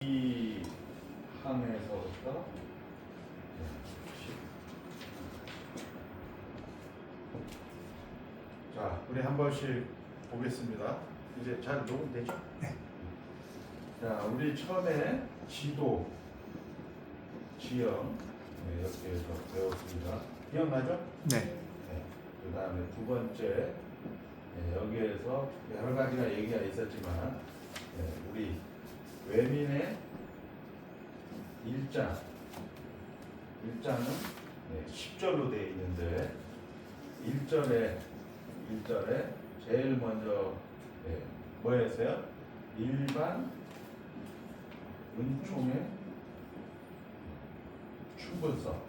이 항에서부터 자, 우리 한 번씩 보겠습니다. 이제 잘 녹음되죠? 네. 자, 우리 처음에 지도, 지형 이렇게 해서 배웠습니다. 기억나죠? 네. 네. 그 다음에 두 번째 여기에서 여러 가지가 얘기가 있었지만 우리 외민의 일자는 10절로 되어 있는데 1절에 제일 먼저 뭐였어요? 일반 은총의 충분성,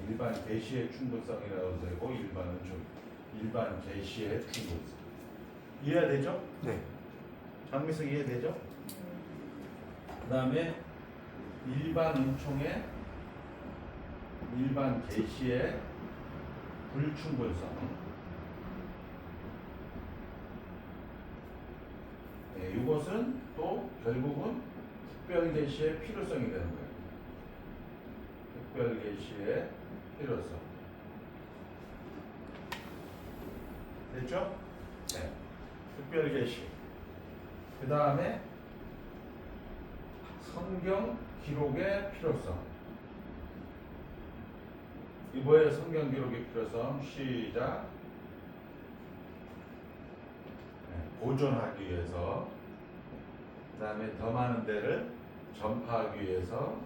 일반 계시의 충분성이라고 되고 일반 계시의 충분성 이해되죠? 네. 장미석 이해되죠? 그 다음에 일반 은총의 일반 계시의 불충분성. 이것은 또 결국은 특별 계시의 필요성이 되는 거예요. 특별 계시의 필요성. 됐죠? 네. 특별 계시. 그 다음에 성경 기록의 필요성. 이 뭐예요? 성경 기록의 필요성. 시작. 보존하기 위해서, 그 다음에 더 많은 데를 전파하기 위해서,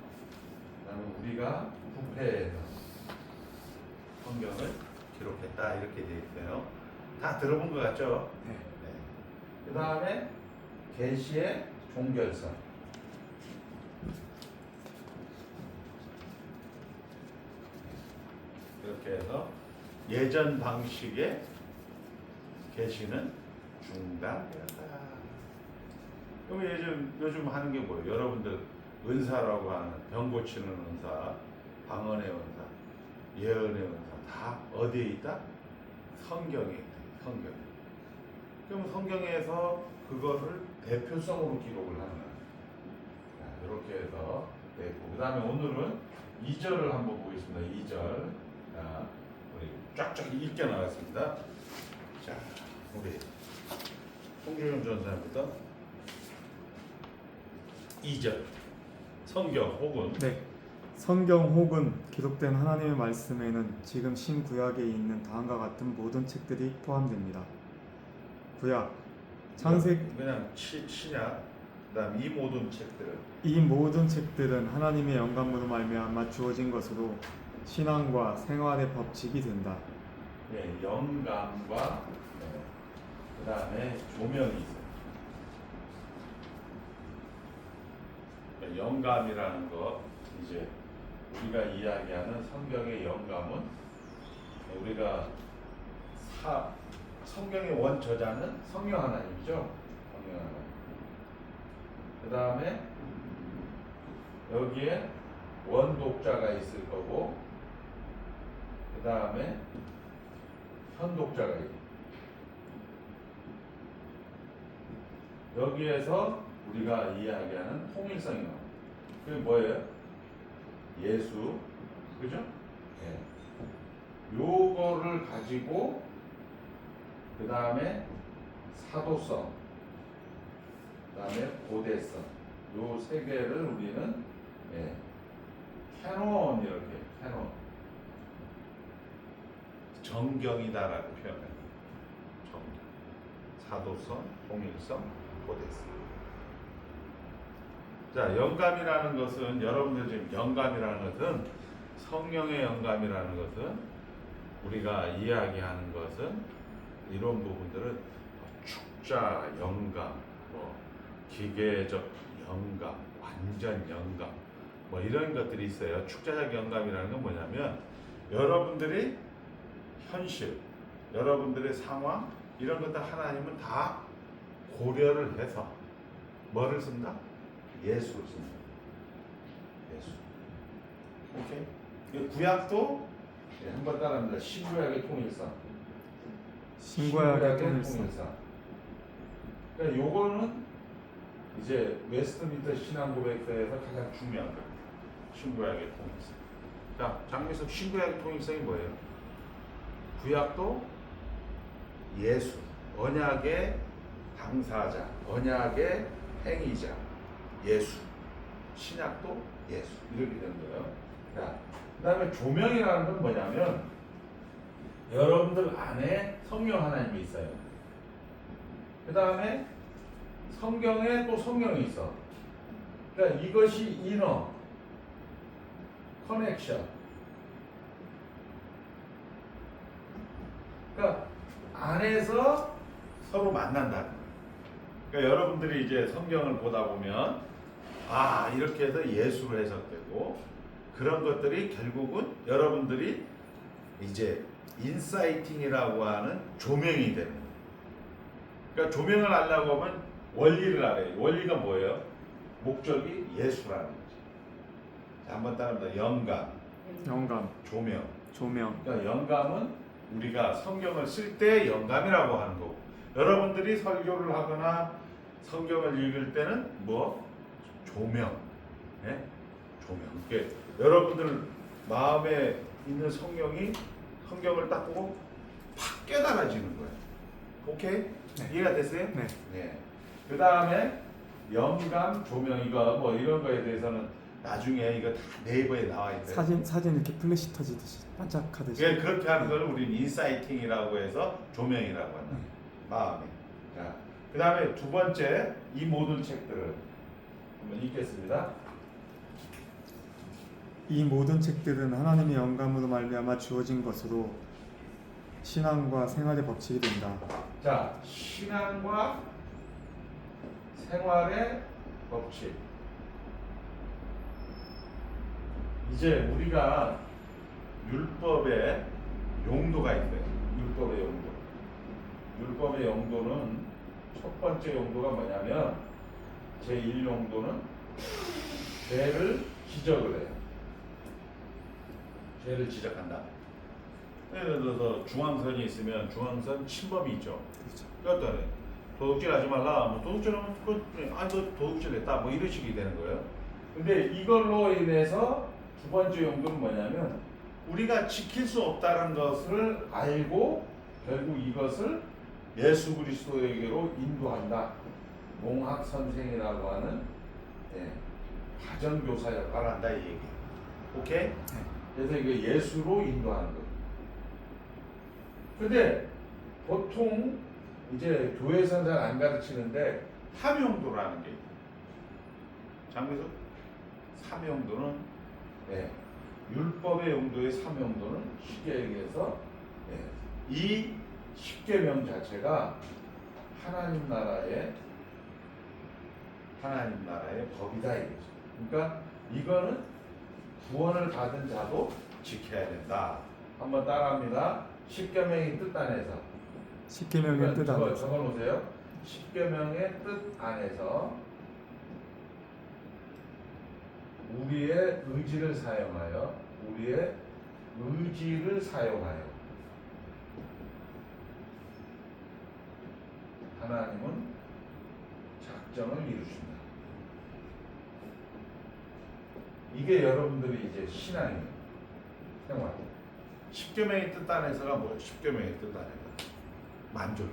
그 다음에 우리가 부패해서 성경을 기록했다 이렇게 되어 있어요. 다 들어본 것 같죠? 네. 그 다음에 계시의 종결성. 이렇게 해서 예전 방식의 계시는 중단되었다. 그럼 요즘 하는 게 뭐예요? 여러분들 은사라고 하는 병 고치는 은사, 방언의 은사, 예언의 은사 다 어디에 있다? 성경에 있다. 성경. 그럼 성경에서 그거를 대표성으로 기록을 하는 거예요. 이렇게 해서 됐고, 그 다음에 오늘은 2절을 한번 보겠습니다. 2절. 자, 우리 쫙쫙 읽게 나왔습니다. 자, 우리 송주영 전사입니다. 2절. 성경 혹은 네. 성경 혹은 기록된 하나님의 말씀에는 지금 신구약에 있는 다음과 같은 모든 책들이 포함됩니다. 구약, 창세기. 그냥 신약, 그다음 이 모든 책들은 이 모든 책들은 하나님의 영감으로 말미암아 주어진 것으로 신앙과 생활의 법칙이 된다. 영감과 그다음에 조명이 있어요. 영감이라는 거 이제 우리가 이야기하는 성경의 영감은 우리가 성경의 원저자는 성령 하나님이죠. 성령 하나님. 그 다음에 여기에 원독자가 있을 거고, 그 다음에 현독자가 있고, 여기에서 우리가 이야기하는 통일성이 나와요. 그게 뭐예요? 예수, 그죠? 요거를 가지고 그 다음에 사도성, 그 다음에 고대성, 요 세 개를 우리는 캐논 이렇게 캐논 정경이다라고 표현해요. 정경, 사도성, 통일성, 고대성. 자, 영감이라는 것은 여러분들 지금 영감이라는 것은 성령의 영감이라는 것은 우리가 이야기하는 것은 이런 부분들은 축자 영감, 기계적 영감, 완전 영감, 이런 것들이 있어요. 축자적 영감이라는 건 뭐냐면 여러분들이 현실, 여러분들의 상황 이런 것들 하나님은 다 고려를 해서 뭐를 쓴다? 예수를 씁니다. 예수. 오케이. 구약도 한번 따라합니다. 신구약의 통일성. 신구약의 통일성. 그러니까 요거는 이제 웨스트민스터 신앙고백서에서 가장 중요한 거 신구약의 통일성. 자, 장미석 신구약의 통일성이 뭐예요? 구약도 예수, 언약의 당사자, 언약의 행위자, 예수. 신약도 예수. 이렇게 되는 거예요. 자, 그 다음에 조명이라는 건 뭐냐면 여러분들 안에 성령 하나님이 있어요. 그 다음에 성경에 또 성령이 있어. 그러니까 이것이 이너 커넥션. 그러니까 안에서 서로 만난다는 거예요. 그러니까 여러분들이 이제 성경을 보다 보면 아 이렇게 해서 예수로 해석되고 그런 것들이 결국은 여러분들이 이제 인사이팅이라고 하는 조명이 되는 거예요. 그러니까 조명을 알려고 하면 원리를 알아요. 원리가 뭐예요? 목적이 예수라는 거죠. 자, 한번 따라합니다. 영감, 영감, 조명. 조명. 그러니까 영감은 우리가 성경을 쓸 때 영감이라고 하는 거고 여러분들이 설교를 하거나 성경을 읽을 때는 뭐? 조명. 네? 조명. 이렇게 여러분들 마음에 있는 성경을 딱 보고 팍 깨달아지는 거예요. 오케이? 네. 이해가 됐어요? 네. 네. 그 다음에 영감, 조명 이거 뭐 이런 거에 대해서는 나중에 이거 다 네이버에 나와 있어요. 사진 이렇게 플래시 터지듯이 반짝하듯이. 예, 그렇게 하는 걸 우리는 인사이팅이라고 해서 조명이라고 한다. 네. 마음에. 자, 그 다음에 두 번째 이 모든 책들을 한번 읽겠습니다. 이 모든 책들은 하나님의 영감으로 말미암아 주어진 것으로 신앙과 생활의 법칙이 된다. 자, 신앙과 생활의 법칙. 이제 우리가 율법의 용도가 있어요. 율법의 용도. 율법의 용도는 첫 번째 용도가 뭐냐면 제1용도는 죄를 지적을 해요. 죄를 지적한다. 예를 들어서 중앙선이 있으면 중앙선 침범이 있죠. 그렇죠. 그러니까 도둑질하지 말라. 뭐 도둑질하면 너 도둑질했다. 뭐 이런 식이 되는 거예요. 근데 이걸로 인해서 두 번째 용도는 뭐냐면 우리가 지킬 수 없다는 것을 알고 결국 이것을 예수 그리스도에게로 인도한다. 몽학 선생이라고 하는 가정교사 역할을 한다 이 얘기. 오케이? 네. 그래서 이게 예수로 인도하는 거예요. 근데 보통 이제 교회에서는 잘 안 가르치는데 삼용도라는 게 있어요. 장비서 삼용도는 율법의 용도의 삼용도는 쉽게 얘기해서 이 십계명 자체가 하나님 나라의 법이다 이거죠. 그러니까 이거는 구원을 받은 자도 지켜야 된다. 한번 따라합니다. 십계명의 뜻 안에서. 십계명의 뜻 안에서. 적어놓으세요. 십계명의 뜻 안에서 우리의 의지를 사용하여 하나님은 작정을 이루신다. 이게 여러분들이 이제 신앙이에요. 생활. 십계명의 뜻 안에서가 뭐예요? 십계명의 뜻 안에서 만족.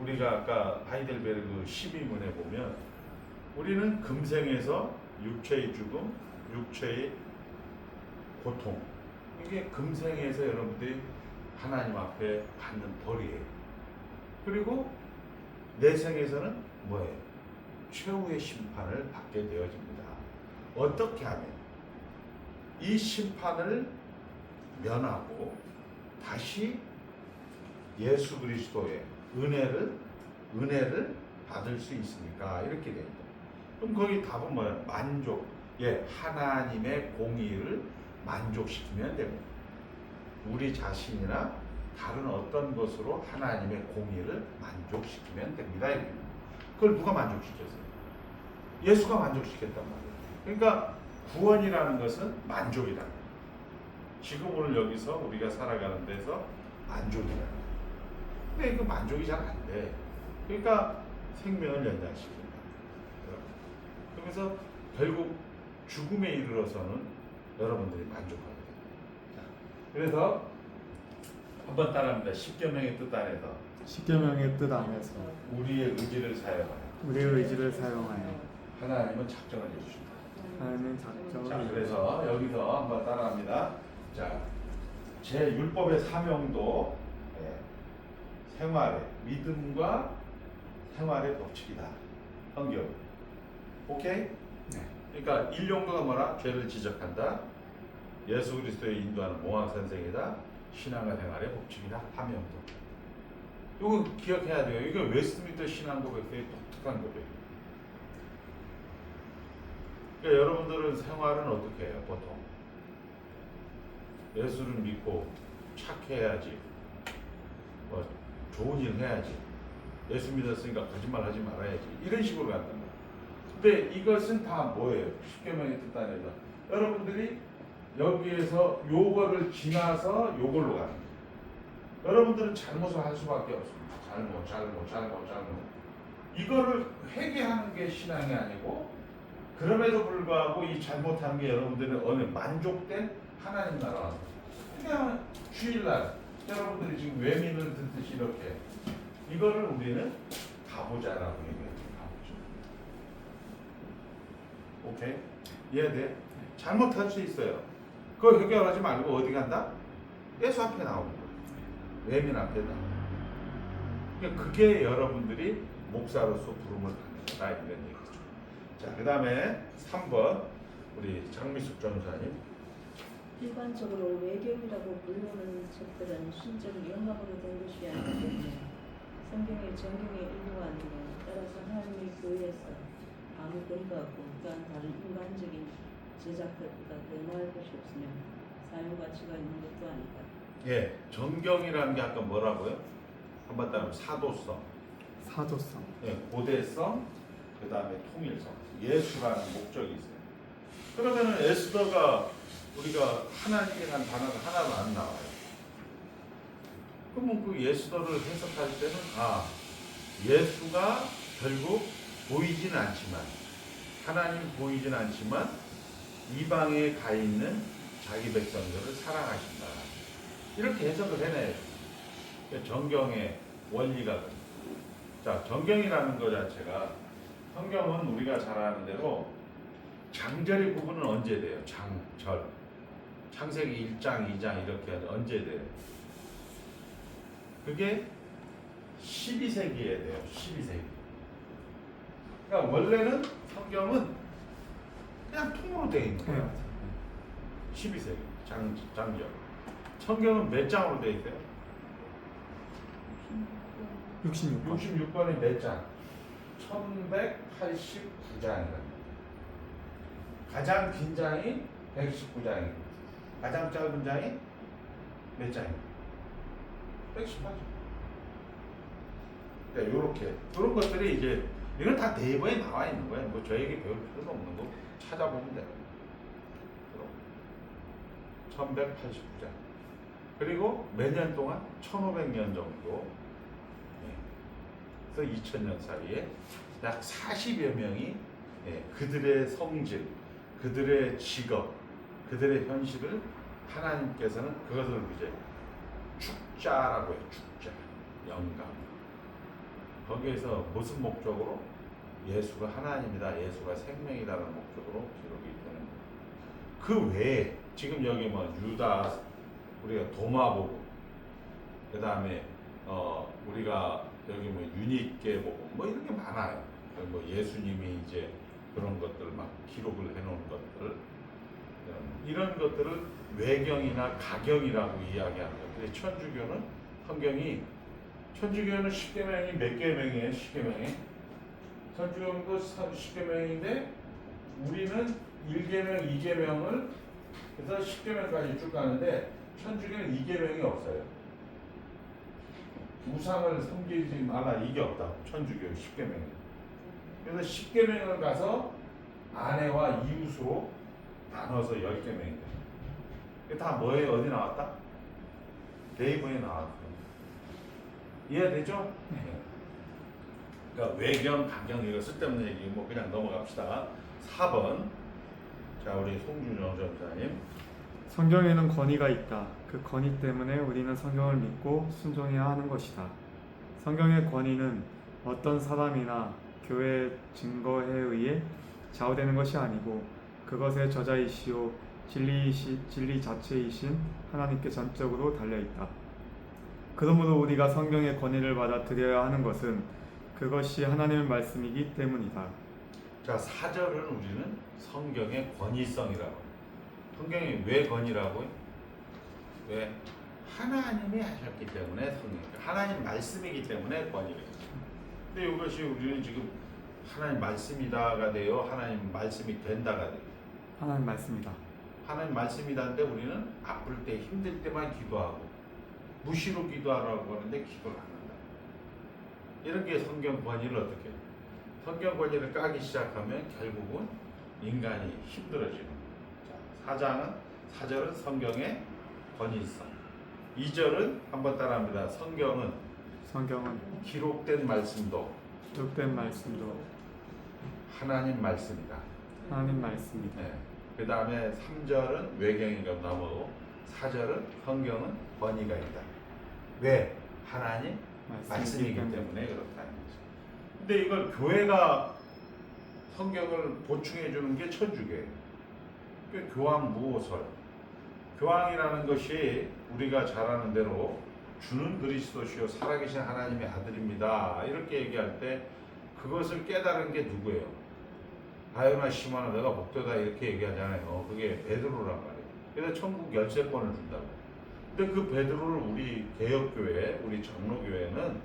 우리가 아까 하이델베르그 12문에 보면 우리는 금생에서 육체의 죽음, 육체의 고통 이게 금생에서 여러분들이 하나님 앞에 받는 벌이에요. 그리고 내생에서는 뭐예요? 최후의 심판을 받게 되어집니다. 어떻게 하면 이 심판을 면하고 다시 예수 그리스도의 은혜를 받을 수 있습니까? 이렇게 됩니다. 그럼 거기 답은 뭐예요? 만족. 하나님의 공의를 만족시키면 됩니다. 우리 자신이나 다른 어떤 것으로 하나님의 공의를 만족시키면 됩니다. 그걸 누가 만족시켰어요? 예수가 만족시켰단 말이에요. 그러니까 구원이라는 것은 만족이다. 지금 오늘 여기서 우리가 살아가는 데서 만족이다. 근데 그 만족이 잘 안 돼. 그러니까 생명을 연장시킨다. 그래서 결국 죽음에 이르러서는 여러분들이 만족하게 됩니다. 그래서 한번 따라합니다. 십계명의 뜻 안에서 십계명의 뜻 안에서 우리의 의지를 사용하여 우리의 의지를 사용하여 하나님은 작정을 해주신다. 하나님은 자, 작정을 그래서 여기서 한번 따라합니다. 자, 제 율법의 사명도 생활의 믿음과 생활의 법칙이다. 성경. 오케이? 네. 그러니까 일용도가 뭐라? 죄를 지적한다. 예수 그리스도의 인도하는 몽학 선생이다. 신앙과 생활의 법칙이다. 사명도. 이거 기억해야 돼요. 이게 웨스트민스터 신앙 고백의 독특한 고백. 그러니까 여러분들은 생활은 어떻게 해요? 보통 예수를 믿고 착해야지, 뭐 좋은 일 해야지, 예수 믿었으니까 거짓말 하지 말아야지, 이런 식으로 간단 말이에요. 근데 이것은 다 뭐예요? 십계명의 뜻 안에서 여러분들이 여기에서 요거를 지나서 요걸로 가는 거예요. 여러분들은 잘못을 할 수밖에 없습니다. 잘못. 이거를 회개하는 게 신앙이 아니고, 그럼에도 불구하고 이 잘못하는 게 여러분들은 어느 만족된 하나님 나라. 그냥 주일날 여러분들이 지금 외민을 듣듯이 이렇게 이거를 우리는 가보자라고 얘기해요. 가보자. 오케이? 이해돼? 잘못할 수 있어요. 그거 해결하지 말고 어디 간다? 예수 앞에 나오는 거예요. 외민 앞에다. 그러니까 그게 여러분들이 목사로서 부름을 받는다 이런 얘기죠. 자, 그 다음에 3번 우리 장미숙 전사님. 일반적으로 외경이라고 부르는 책들은 신적 영감으로 된 것이 아니기 때문에 성경의 정경의 일부가 아니고 따라서 하나님의 교회에서 아무 근거 없고 또한 다른 인간적인 제작들보다 더 나을 것이 없으며 사용 가치가 있는 것도 아니다. 예, 정경이라는 게 아까 뭐라고요? 한번 따르면 사도성, 사도성. 예, 고대성, 그 다음에 통일성, 예수라는 목적이 있어요. 그러면은 에스더가 우리가 하나님이라는 단어가 하나도 안 나와요. 그러면 그 예수더를 해석할 때는 예수가 결국 보이진 않지만, 하나님 보이진 않지만 이방에 가 있는 자기 백성들을 사랑하신다. 이렇게 해석을 해내요. 정경의 원리가. 자, 정경이라는 것 자체가, 성경은 우리가 잘 아는 대로 장절의 구분은 언제 돼요? 장절. 창세기 1장, 2장 이렇게 언제 돼요? 그게 12세기에 돼요. 12세기. 그러니까 원래는 성경은 그냥 통으로 되어 있는 거예요. 12세기 장절. 성경은 몇 장으로 되어 있어요? 66권. 66권이 몇 장? 1189장이다. 가장 긴 장이 119장이고 가장 짧은 장이 몇 장이에요? 118장. 그러니까 요렇게 이런 것들이 이제 이건 다 네이버에 나와 있는 거예요. 뭐 저에게 배울 필요도 없는 거 찾아보면 돼요. 1189장. 그리고 몇 년 동안 1500년 정도, 그래서 2000년 사이에 약 40여 명이 그들의 성질, 그들의 직업, 그들의 현실을 하나님께서는 그것을 이제 축자라고 해요. 축자, 영감. 거기에서 무슨 목적으로? 예수가 하나님이다, 예수가 생명이다라는 목적으로 기록이 되는 거예요. 그 외에 지금 여기 뭐 유다, 우리가 도마복음, 그 다음에 우리가 여기 뭐 유니께 복음, 뭐 이런 게 많아요. 뭐 예수님이 이제 그런 것들 막 기록을 해놓은 것들, 이런 것들을 외경이나 가경이라고 이야기하는 거예요. 천주교는 성경이, 천주교는 10계명이 몇 계명이에요? 10계명이 천주교도 10계명인데 우리는 1계명, 2계명을 그래서 10계명까지 쭉 가는데 천주교는 2계명이 없어요. 우상을 섬기지 마라, 이게 없다. 천주교 10계명에. 그래서 10계명을 가서 아내와 이웃으로 나눠서 10계명이다. 이게 다 뭐예요? 어디 나왔다? 네이버에 나왔다. 이해되죠? 네. 그러니까 외경, 강경 이거 쓸데없는 얘기 뭐 그냥 넘어갑시다. 4번. 자, 우리 송준영 전사님. 성경에는 권위가 있다. 그 권위 때문에 우리는 성경을 믿고 순종해야 하는 것이다. 성경의 권위는 어떤 사람이나 교회의 증거에 의해 좌우되는 것이 아니고 그것의 저자이시오 진리 자체이신 하나님께 전적으로 달려 있다. 그러므로 우리가 성경의 권위를 받아들여야 하는 것은 그것이 하나님의 말씀이기 때문이다. 자, 4절은 우리는 성경의 권위성이라고. 성경이 왜 권위라고요? 왜? 하나님이 하셨기 때문에 성경. 하나님 말씀이기 때문에 권위래요. 근데 이것이 우리는 지금 하나님 말씀이다가 돼요. 하나님 말씀이 된다가 돼요. 하나님 말씀이다. 하나님 말씀이다는데 우리는 아플 때 힘들 때만 기도하고 무시로 기도하라고 하는데 기도를 안 한다. 이렇게 성경 권위를 어떻게 해요? 성경 권위를 까기 시작하면 결국은 인간이 힘들어지는 거예요. 4절은 성경의 권위성. 2절은 한번 따라합니다. 성경은 기록된 말씀도 하나님 말씀이다. 하나님 말씀이다. 네. 그 다음에 3절은 외경인가 넘어오고 4절은 성경은 권위가 있다. 왜? 하나님 말씀이기 때문에 그렇다는 거죠. 근데 이걸 교회가 성경을 보충해 주는 게 천주교예요. 그 교황무호설. 교황이라는 것이 우리가 잘 아는 대로 주는 그리스도시요 살아계신 하나님의 아들입니다. 이렇게 얘기할 때 그것을 깨달은 게 누구예요? 바요나 시모나 내가 복되다 이렇게 얘기하잖아요. 그게 베드로란 말이에요. 그래서 천국 열쇠권을 준다고. 근데 그 베드로를 우리 개혁교회, 우리 장로교회는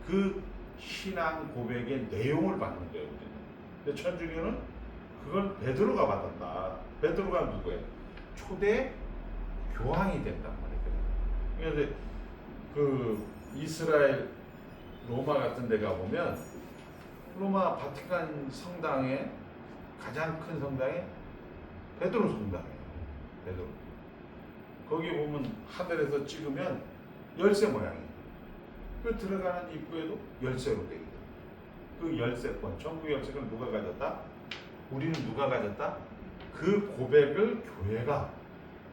그 신앙 고백의 내용을 받는 거예요. 우리는. 근데 천주교는 그걸 베드로가 받았다. 베드로가 누구예요? 초대 교황이 된단 말이에요. 그런데 그 이스라엘 로마 같은 데 가보면 로마 바티칸 성당에 가장 큰 성당이 베드로 성당이에요. 베드로. 거기 보면 하늘에서 찍으면 열쇠 모양이에요. 그 들어가는 입구에도 열쇠로 되어 있다. 그 열쇠권, 천국 열쇠권 누가 가졌다? 우리는 누가 가졌다? 그 고백을 교회가,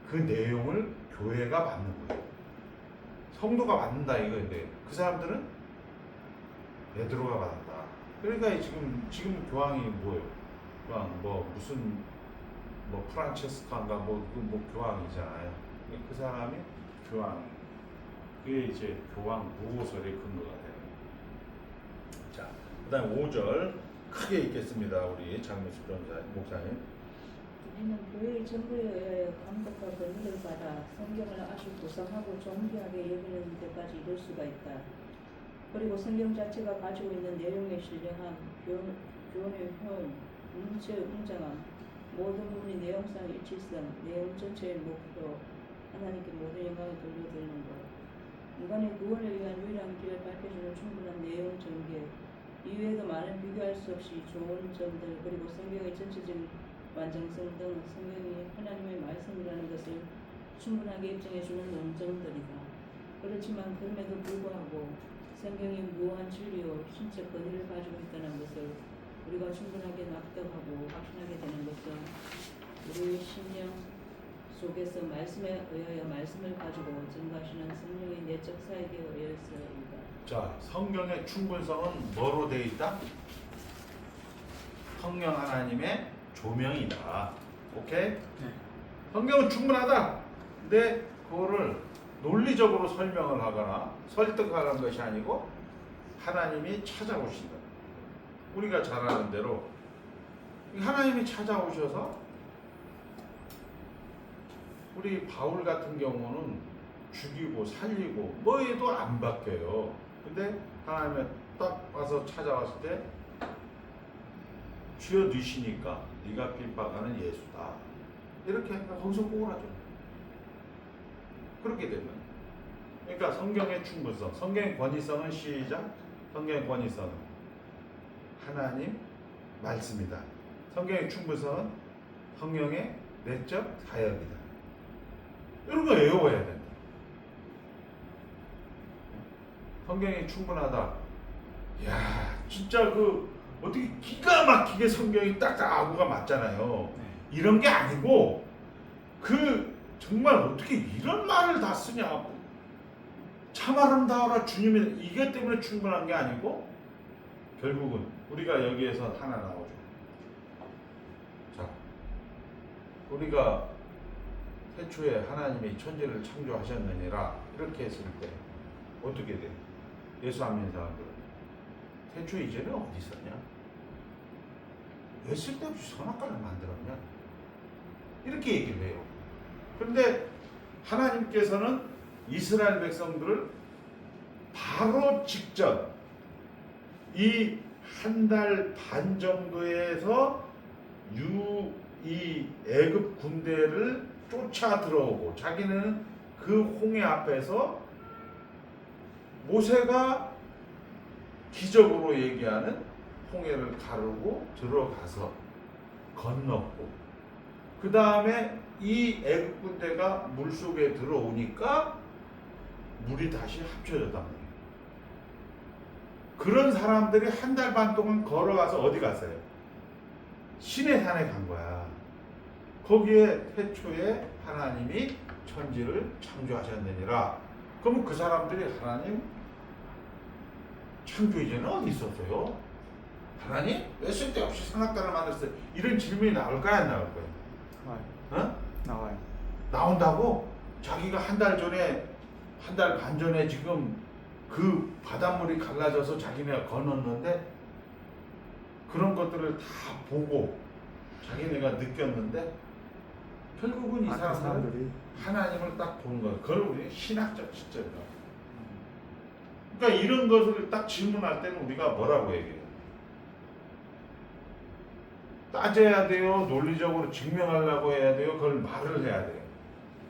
그 내용을 교회가 받는 거예요. 성도가 받는다 이거인데 그 사람들은 베드로가 받았다. 그러니까 지금 교황이 뭐예요? 교황 무슨 프란체스카인가 뭐 교황이잖아요. 그 사람이 교황. 그게 이제 교황 무호설의 근거가 되는 거예요. 자, 그다음 5절 크게 읽겠습니다. 우리 장미숙 목사님. 우리는 교회의 정부에 의하여 감독과 권위를 받아 성경을 아주 고상하고 존귀하게 여기는 데까지 이룰 수가 있다. 그리고 성경 자체가 가지고 있는 내용의 신령함, 교훈의 효용, 문체의 웅장함, 모든 부분이 내용상 일치성, 내용 전체의 목표, 하나님께 모든 영광을 돌려드리는 것, 인간의 구원을 위한 유일한 길을 밝혀주는 충분한 내용 전개, 이외에도 많은 비교할 수 없이 좋은 점들, 그리고 성경의 전체적인 완전성 등 성경이 하나님의 말씀이라는 것을 충분하게 입증해주는 논점들이다. 그렇지만 그럼에도 불구하고 성경이 무한 진리요 신적 권위를 가지고 있다는 것을 우리가 충분하게 납득하고 확신하게 되는 것은 우리의 심령 속에서 말씀에 의하여 말씀을 가지고 증거하시는 성령의 내적 사역에 의해서입니다. 자, 성경의 충분성은 뭐로 되어 있다? 성령 하나님의 조명이다. 오케이? 네. 성경은 충분하다. 근데 그거를 논리적으로 설명을 하거나 설득하는 것이 아니고 하나님이 찾아오신다. 우리가 잘 아는 대로 하나님이 찾아오셔서 우리 바울 같은 경우는 죽이고 살리고 뭐에도 안 바뀌어요. 근데 하나님이 딱 와서 찾아왔을 때 주여 누시니까 네가 핍박하는 예수다. 이렇게 하니까 거기서 꼬라죠. 그렇게 되면 그러니까 성경의 충분성, 성경의 권위성은 시작. 성경의 권위성은 하나님 말씀이다. 성경의 충분성은 성령의 내적 사역이다. 이런 거 외워야 된다. 성경이 충분하다. 이야, 진짜 그 어떻게 기가 막히게 성경이 딱딱 아구가 맞잖아요. 네. 이런 게 아니고 그 정말 어떻게 이런 말을 다 쓰냐. 참 아름다워라 주님이 이것 때문에 충분한 게 아니고 결국은 우리가 여기에서 하나 나오죠. 자, 우리가 태초에 하나님이 천지를 창조하셨느니라 이렇게 했을 때 어떻게 돼? 예수 안 믿는 사람들은 태초에 이전에 어디 있었냐? 왜 쓸데없이 선악과를 만들었냐? 이렇게 얘기를 해요. 그런데 하나님께서는 이스라엘 백성들을 바로 직접 이 한 달 반 정도에서 이 애굽 군대를 쫓아 들어오고 자기는 그 홍해 앞에서 모세가 기적으로 얘기하는 홍해를 가르고 들어가서 건넜고 그 다음에 이 애굽 군대가 물속에 들어오니까 물이 다시 합쳐졌단 말이에요. 그런 사람들이 한 달 반 동안 걸어가서 어디 갔어요? 시내산에 간 거야. 거기에 태초에 하나님이 천지를 창조하셨느니라. 그러면 그 사람들이 하나님 창조 이전에 어디 있었어요? 하나님 왜 쓸데없이 선악과를 만들었어요? 이런 질문이 나올까요? 안 나올 거예요? 나와요. 어? 나와요. 나온다고? 자기가 한 달 전에 한 달 반 전에 지금 그 바닷물이 갈라져서 자기네가 건넜는데 그런 것들을 다 보고 자기네가 느꼈는데 결국은 이 그 사람들은 사람들이 하나님을 딱 보는 거예요. 그걸 우리 신학적 시점이라고. 그러니까 이런 것을 딱 질문할 때는 우리가 뭐라고 얘기해요? 따져야 돼요? 논리적으로 증명하려고 해야 돼요? 그걸 말을 해야 돼요?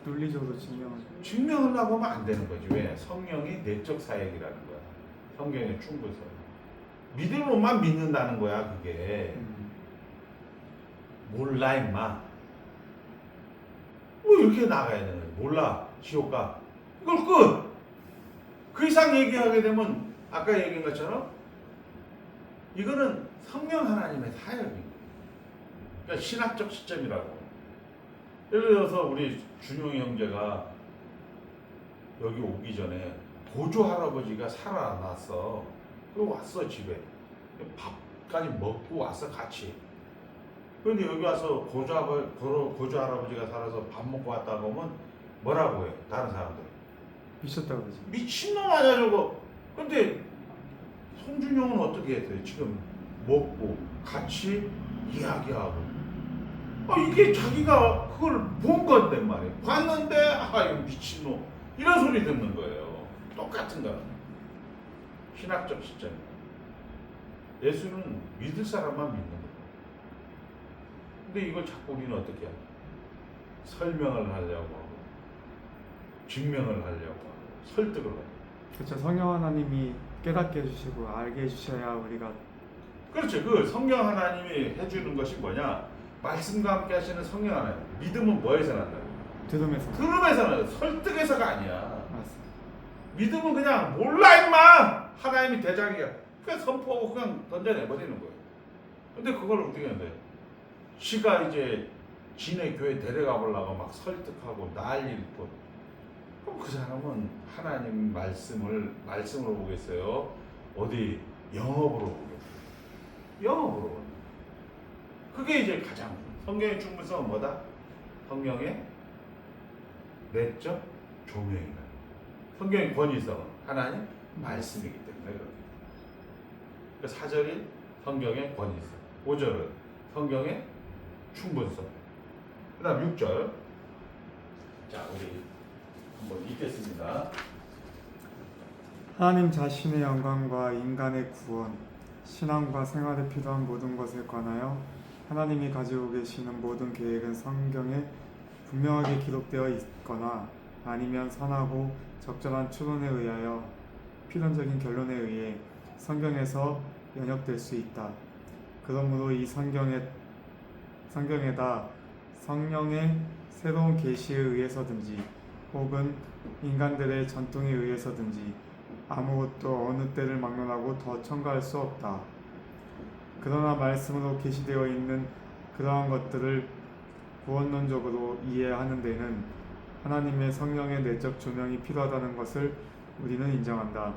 논리적으로 증명을. 증명하려고 하면 안 되는 거지. 왜? 성령이 내적 사역이라는 거야. 성경의 충분성. 믿음으로만 믿는다는 거야, 그게. 몰라, 임마. 뭐 이렇게 나가야 되는 거야. 몰라, 지옥 가. 이걸 끝! 그 이상 얘기하게 되면, 아까 얘기한 것처럼, 이거는 성령 하나님의 사역입니다. 그러니까 신학적 시점이라고. 예를 들어서 우리 준용이 형제가 여기 오기 전에 고조 할아버지가 살아났어. 그리고 왔어 집에. 밥까지 먹고 왔어 같이. 그런데 여기 와서 고조 할아버지가 살아서 밥 먹고 왔다고 하면 뭐라고 해? 다른 사람들. 미쳤다고 그러지. 미친놈 아니야 저거. 근데 송준용은 어떻게 했어요? 지금 먹고 같이 이야기하고. 이게 자기가 그걸 본 건데 말이에요. 봤는데 이거 미친놈 이런 소리 듣는 거예요. 똑같은 거는 신학적 시점. 예수는 믿을 사람만 믿는 거예요. 근데 이걸 자꾸 우리는 어떻게 하냐? 설명을 하려고 하고 증명을 하려고 하고 설득을 하고. 그렇죠. 성령 하나님이 깨닫게 해주시고 알게 해주셔야 우리가. 그렇죠. 그 성령 하나님이 해주는 것이 뭐냐? 말씀과 함께 하시는 성령 하나님. 믿음은 뭐에서 난다고? 들음에서. 들음에서 나요. 설득에서가 아니야. 맞습니다. 믿음은 그냥 몰라 임마! 하나님이 대장이야. 그냥 선포하고 그냥 던져내버리는 거예요. 근데 그걸 어떻게 해야 돼? 시가 이제 지네 교회 데려가 보려고 막 설득하고 난리를 뻔. 그럼 그 사람은 하나님 말씀으로 보겠어요? 어디 영업으로 보겠어요? 영업으로. 그게 이제 가장 성경의 충분성은 뭐다? 성경의 내적 조명이다. 성경의 권위성은 하나님 말씀이기 때문에 그렇게. 그러니까 4절이 성경의 권위성, 5절은 성경의 충분성. 그 다음 6절. 자, 우리 한번 읽겠습니다. 하나님 자신의 영광과 인간의 구원, 신앙과 생활에 필요한 모든 것에 관하여 하나님이 가지고 계시는 모든 계획은 성경에 분명하게 기록되어 있거나 아니면 선하고 적절한 추론에 의하여 필연적인 결론에 의해 성경에서 연역될 수 있다. 그러므로 이 성경에다 성령의 새로운 계시에 의해서든지 혹은 인간들의 전통에 의해서든지 아무것도 어느 때를 막론하고 더 첨가할 수 없다. 그러나 말씀으로 계시되어 있는 그러한 것들을 구원론적으로 이해하는 데는 하나님의 성령의 내적 조명이 필요하다는 것을 우리는 인정한다.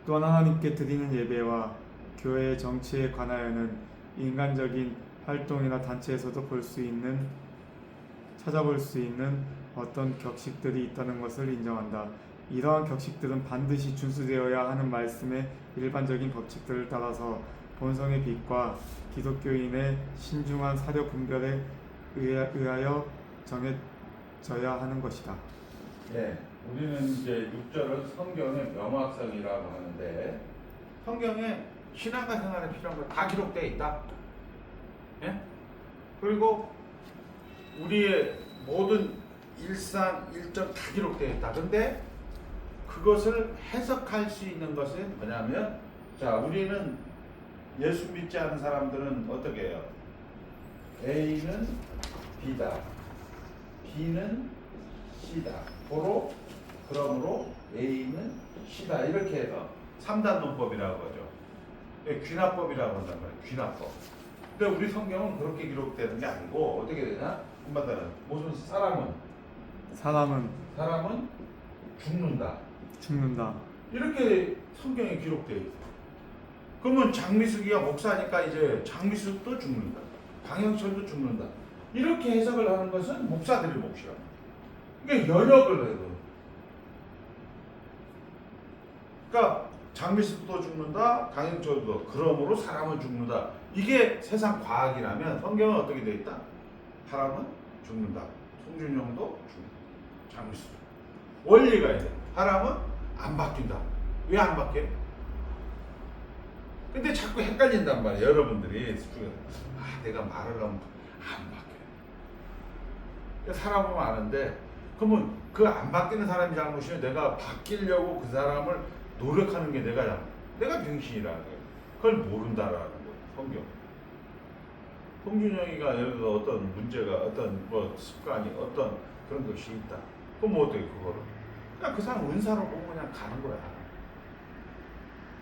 또한 하나님께 드리는 예배와 교회의 정치에 관하여는 인간적인 활동이나 단체에서도 찾아볼 수 있는 어떤 격식들이 있다는 것을 인정한다. 이러한 격식들은 반드시 준수되어야 하는 말씀의 일반적인 법칙들을 따라서 본성의 빛과 기독교인의 신중한 사려 분별에 의하여 정해져야 하는 것이다. 네, 우리는 이제 6절은 성경의 명확성이라고 하는데 성경에 신앙과 생활에 필요한 거 다 기록되어 있다. 예? 그리고 우리의 모든 일상, 일정 다 기록되어 있다. 근데 그것을 해석할 수 있는 것은 뭐냐면, 자, 우리는 예수 믿지 않은 사람들은 어떻게 해요? A는 B다, B는 C다. 그러므로 A는 C다. 이렇게 해서 3단 논법이라고 하죠. 귀납법이라고 한단 말이에요. 귀납법. 근데 우리 성경은 그렇게 기록되는 게 아니고 어떻게 되냐? 한마디로 무슨 사람은 죽는다. 이렇게 성경에 기록되어 있어요. 그러면 장미숙이가 목사니까 이제 장미숙도 죽는다. 강영철도 죽는다. 이렇게 해석을 하는 것은 목사들의 몫이야. 그러니까 연역을 해요. 그러니까 장미숙도 죽는다. 강영철도. 그러므로 사람은 죽는다. 이게 세상 과학이라면 성경은 어떻게 되어 있다? 사람은 죽는다. 송준영도 죽는다. 장미숙. 원리가 있어요. 사람은 안 바뀐다. 왜 안 바뀌어? 근데 자꾸 헷갈린단 말이에요. 여러분들이 내가 말을 하면 안 바뀌어요. 사람은 아는데 그러면 그 안 바뀌는 사람이 잘못이면 내가 바뀌려고 그 사람을 노력하는 게 내가 병신이라는 거예요. 그걸 모른다라는 거예요. 성경. 송준영이가 예를 들어 어떤 문제가 어떤 뭐 습관이 어떤 그런 것이 있다. 그럼 뭐 어떻게 그거를? 그냥 그 사람 은사로 보고 그냥 가는 거야.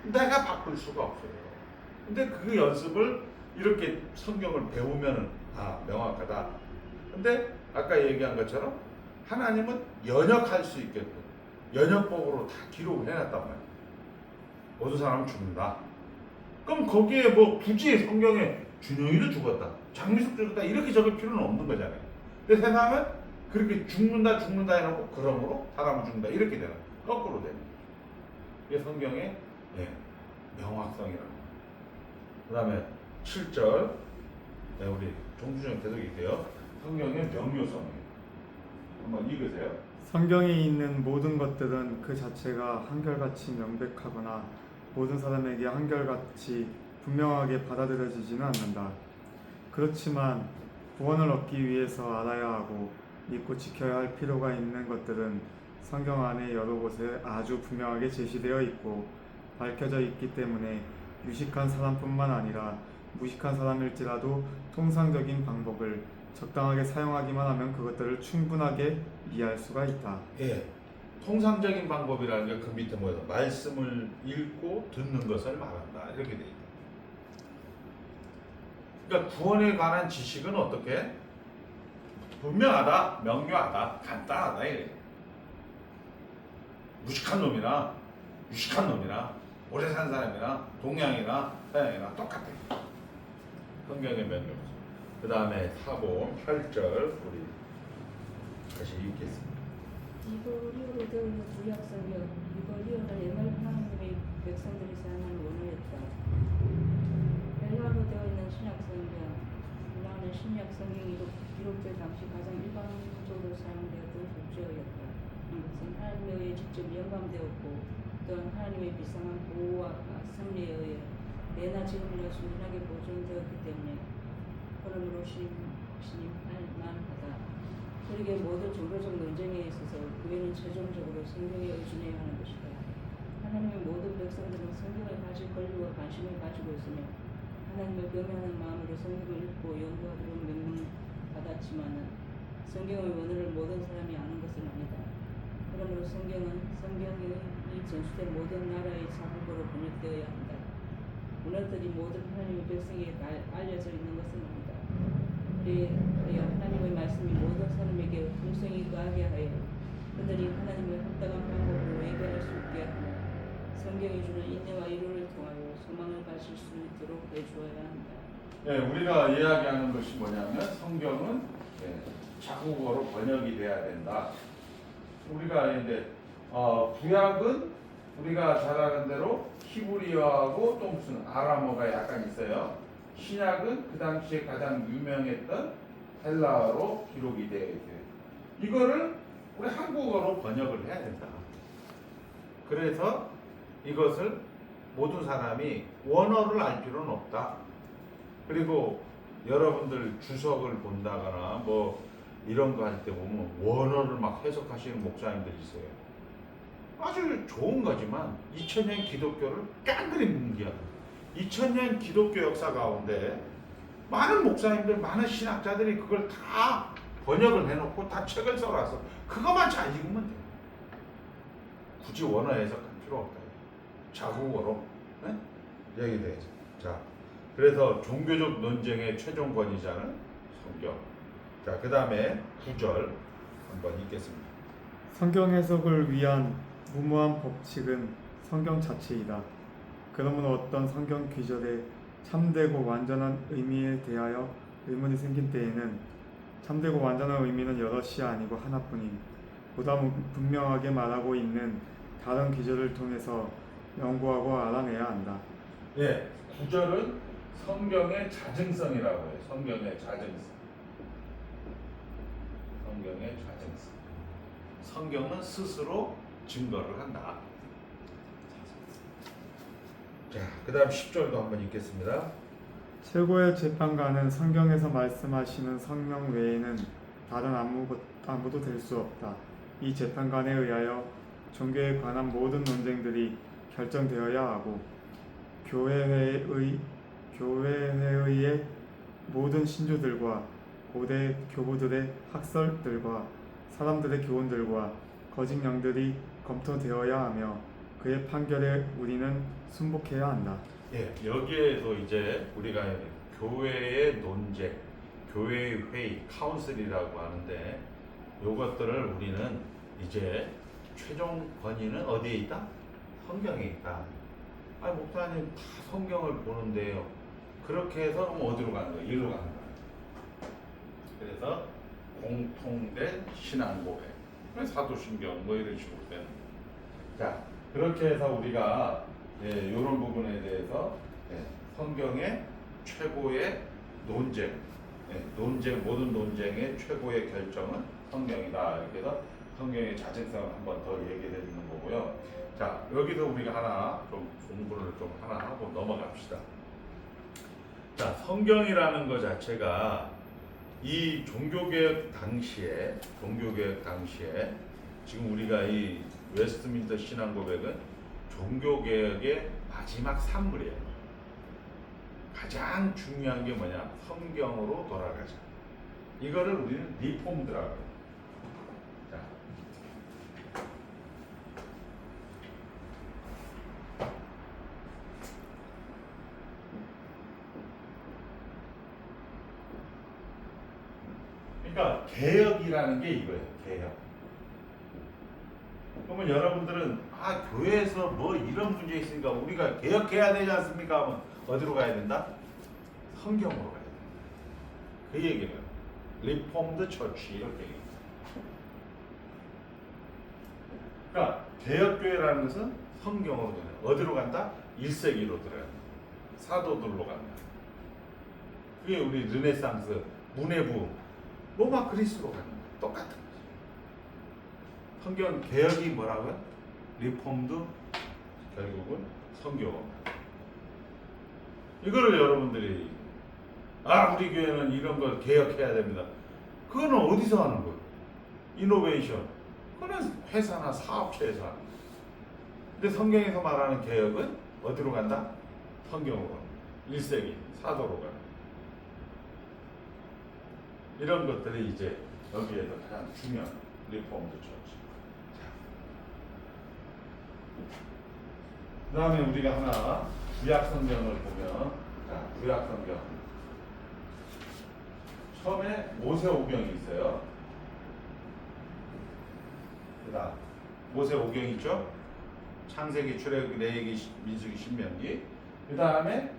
내가 바꿀 수가 없어요. 근데 그 연습을 이렇게 성경을 배우면 명확하다. 근데 아까 얘기한 것처럼 하나님은 연역할 수 있게끔 연역법으로 다 기록을 해놨단 말이에요. 모든 사람은 죽는다. 그럼 거기에 뭐 굳이 성경에 준영이도 죽었다, 장미숙 죽었다 이렇게 적을 필요는 없는 거잖아요. 근데 세상은 그렇게 죽는다 해놓고 그러므로 사람은 죽는다 이렇게 되는 거꾸로 되는 거죠. 이게 성경의 명확성이라는 거예요. 그 다음에 7절 우리 종주정 계속 읽게요. 성경의 명료성이에요. 한번 읽으세요. 성경에 있는 모든 것들은 그 자체가 한결같이 명백하거나 모든 사람에게 한결같이 분명하게 받아들여지지는 않는다. 그렇지만 구원을 얻기 위해서 알아야 하고 믿고 지켜야 할 필요가 있는 것들은 성경 안에 여러 곳에 아주 분명하게 제시되어 있고 밝혀져 있기 때문에 유식한 사람뿐만 아니라 무식한 사람일지라도 통상적인 방법을 적당하게 사용하기만 하면 그것들을 충분하게 이해할 수가 있다. 예, 통상적인 방법이라는 게 그 밑에 뭐예요? 말씀을 읽고 듣는 것을 말한다. 이렇게 돼 있다. 그러니까 구원에 관한 지식은 어떻게? 분명하다, 명료하다, 간단하다. 이래. 무식한 놈이나 유식한 놈이나 오래 산 사람이나 동양이나 서양이나 똑같아. 성경의 명료성. 그 다음에 사본 8절 우리 다시 읽겠습니다. 이고리오로드 구약성경. 이고리오는 옛날 하나님의 백성들이 사는 원어였다. 헬라어로 되어 있는 신약성경. 헬라어는 신약성경이 기록될 당시 가장 일반적으로 사용되었던 국제어였다. 이것은 하나님에 의해 직접 영감되었고 또한 하나님의 비상한 보호와 섭리에 의해 내나 지금이나 순전하게 보존되었기 때문에 그러므로 신임할 만하다. 그러기에 모든 종교적 논쟁에 있어서 교회는 최종적으로 성경에 의존해야 하는 것이다. 하나님의 모든 백성들은 성경을 가질 권리와 관심을 가지고 있으며 하나님을 경외하는 마음으로 성경을 읽고 연구하도록 명령받았지만은 성경의 원어를 모든 사람이 아는 것은 아니다. 그러므로 성경은 성경이 전수된 모든 나라의 자국어로 번역되어야 한다. 문화들이 모든 하나님의 백성에게 알려져 있는 것은 아니다. 그리하여 하나님의 말씀이 모든 사람에게 공성이 거하게 하여 그들이 하나님을 합당한 방법으로 외면할 수 있게 하며 성경이 주는 인내와 위로를 통하여 소망을 가질 수 있도록 해주어야 한다. 네, 우리가 이야기하는 것이 뭐냐면 성경은 자국어로 번역이 돼야 된다. 우리가 이제 구약은 우리가 잘 아는 대로 히브리어하고 또 무슨 아람어가 약간 있어요. 신약은 그 당시에 가장 유명했던 헬라어로 기록이 되어 있어요. 이거를 우리 한국어로 번역을 해야 된다. 그래서 이것을 모든 사람이 원어를 알 필요는 없다. 그리고 여러분들 주석을 본다거나 뭐 이런 거 할 때 보면 원어를 막 해석하시는 목사님들이 있어요. 아주 좋은 거지만 2000년 기독교를 깡그리 뭉개요. 2000년 기독교 역사 가운데 많은 목사님들, 많은 신학자들이 그걸 다 번역을 해놓고 다 책을 써놨어. 그것만 잘 읽으면 돼요. 굳이 원어 해석할 필요 없다. 자국어로 얘기돼야죠. 자, 그래서 종교적 논쟁의 최종 권위자는 성경. 자, 그 다음에 9절 한번 읽겠습니다. 성경 해석을 위한 무모한 법칙은 성경 자체이다. 그러므로 어떤 성경 귀절에 참되고 완전한 의미에 대하여 의문이 생긴 때에는 참되고 완전한 의미는 여럿이 아니고 하나뿐인 보다 분명하게 말하고 있는 다른 귀절을 통해서 연구하고 알아내야 한다. 예, 9절은 성경의 자증성이라고 해요. 성경의 자증성. 성경의 자증성. 성경은 스스로 증거를 한다. 자, 그 다음 10절도 한번 읽겠습니다. 최고의 재판관은 성경에서 말씀하시는 성령 외에는 다른 아무도 될 수 없다. 이 재판관에 의하여 종교에 관한 모든 논쟁들이 결정되어야 하고 교회회의 모든 신주들과 고대 교부들의 학설들과 사람들의 교훈들과 거짓 영들이 검토되어야 하며 그의 판결에 우리는 순복해야 한다. 예, 여기에도 이제 우리가 교회의 논쟁, 교회의 회의, 카운슬이라고 하는데 이것들을 우리는 이제 최종 권위는 어디에 있다? 성경에 있다. 아니 목사님 다 성경을 보는데요. 그렇게 해서 그럼 어디로 가는 거예요? 일로 가는 거예요. 그래서 공통된 신앙 고백, 사도신경 뭐 이런 식으로 되는 거예요. 자, 그렇게 해서 우리가 이런 부분에 대해서 성경의 최고의 논쟁, 모든 논쟁의 최고의 결정은 성경이다. 이렇게 해서 성경의 자증성을 한번 더 얘기해 드리는 거고요. 자, 여기서 우리가 하나 좀 공부를 좀 하나 하고 넘어갑시다. 자, 성경이라는 것 자체가 이 종교개혁 당시에 지금 우리가 이 웨스트민스터 신앙고백은 종교개혁의 마지막 산물이에요. 가장 중요한 게 뭐냐? 성경으로 돌아가자. 이거를 우리는 리폼드라고 해요. 자, 그러니까 개혁이라는 게 이거예요. 개혁. 그러면 여러분들은 교회에서 뭐 이런 문제 있으니까 우리가 개혁해야 되지 않습니까? 하면 어디로 가야 된다? 성경으로 가야 된다. 그 얘기는 리폼드 처치 이렇게 얘기합니다. 그러니까 개혁교회라는 것은 성경으로 들어요. 어디로 간다? 1세기로 들어요. 사도들로 간다. 그게 우리 르네상스, 문해부, 로마 그리스로 가는 거예요. 똑같은 거죠. 성경 개혁이 뭐라고요? 리폼드, 결국은 성경. 이거를 여러분들이 우리 교회는 이런 걸 개혁해야 됩니다. 그거는 어디서 하는 거예요? 이노베이션. 그거는 회사나 사업체에서 하는 거예요. 근데 성경에서 말하는 개혁은 어디로 간다? 성경으로 간다. 1세기 사도로 간다. 이런 것들이 이제 여기에서 가장 중요한 리폼드 처치. 그 다음에 우리가 하나 구약 성경을 보면, 자, 구약 성경. 처음에 모세오경이 있어요. 그 다음, 모세오경 있죠? 창세기, 출애굽기, 레위기, 민수기, 신명기. 그 다음에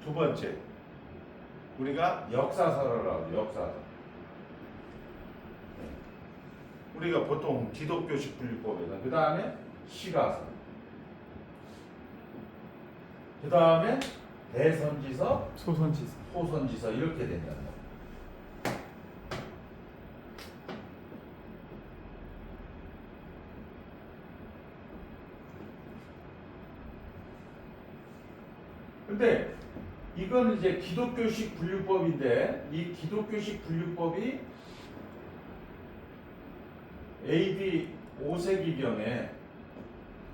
두 번째, 우리가 역사서를 하죠. 역사서. 우리가 보통 기독교식 분류법에서 그 다음에 시가서, 그 다음에 대선지서, 소선지서. 소선지서 이렇게 된다. 근데 이건 이제 기독교식 분류법인데 이 기독교식 분류법이 AD 5세기경에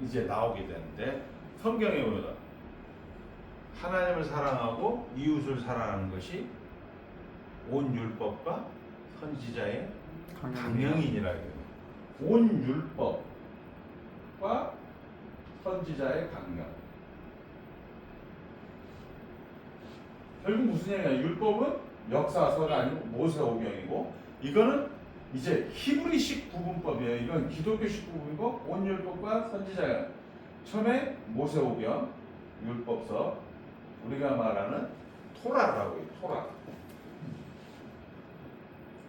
이제 나오게 되는데 성경에 보면 하나님을 사랑하고 이웃을 사랑하는 것이 온 율법과 선지자의 강령이니라 해요. 온 율법과 선지자의 강령. 결국 무슨 얘기냐? 율법은 역사서가 아니고 모세오경이고 이거는 이제 히브리식 구분법이에요. 이건 기독교식 구분이고 온 율법과 선지자가 처음에 모세오경 율법서 우리가 말하는 토라라고 해요. 토라.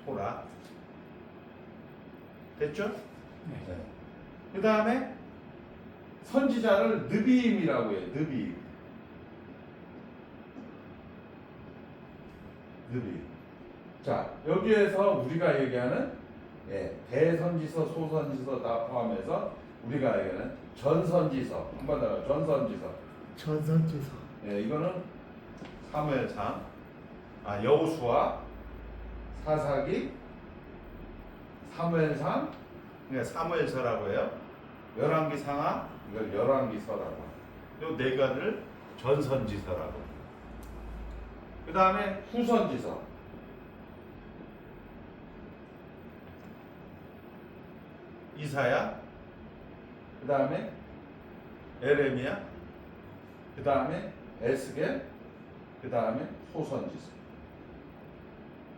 토라. 됐죠? 네. 그 다음에 선지자를 느비임이라고 해요. 느비임. 자, 여기에서 우리가 얘기하는 대선지서, 소선지서 다 포함해서 우리가 얘기하는 전선지서, 한번 더 전선지서. 전선지서. 이거는 사무엘상, 여호수아, 사사기, 사무엘상, 그러니까 사무엘서라고 해요. 열왕기상하, 이걸 열왕기서라고. 이 네 가지를 전선지서라고. 그 다음에 후선지서. 이사야. 그 다음에 에레미야. 그 다음에 에스겔. 그 다음에 소선지서.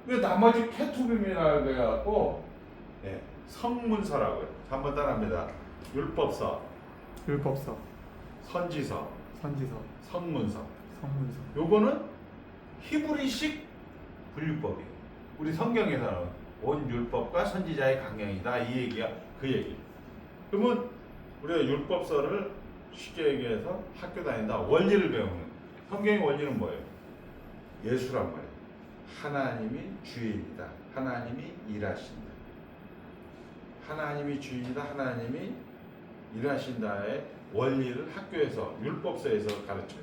그 나머지 케투빔이라고 해갖고 성문서라고 해요. 한번 따라합니다. 율법서, 율법서, 선지서, 선지서, 성문서. 성문서. 요거는 히브리식 분류법이에요. 우리 성경에서는 온 율법과 선지자의 강령이다 이 얘기야. 그 얘기. 그러면 우리가 율법서를 쉽게 얘기해서 학교 다닌다 원리를 배우는 성경의 원리는 뭐예요? 예수란 말이에요. 하나님이 주인이다. 하나님이 일하신다. 하나님이 주인이다. 하나님이 일하신다의 원리를 학교에서 율법서에서 가르쳐요.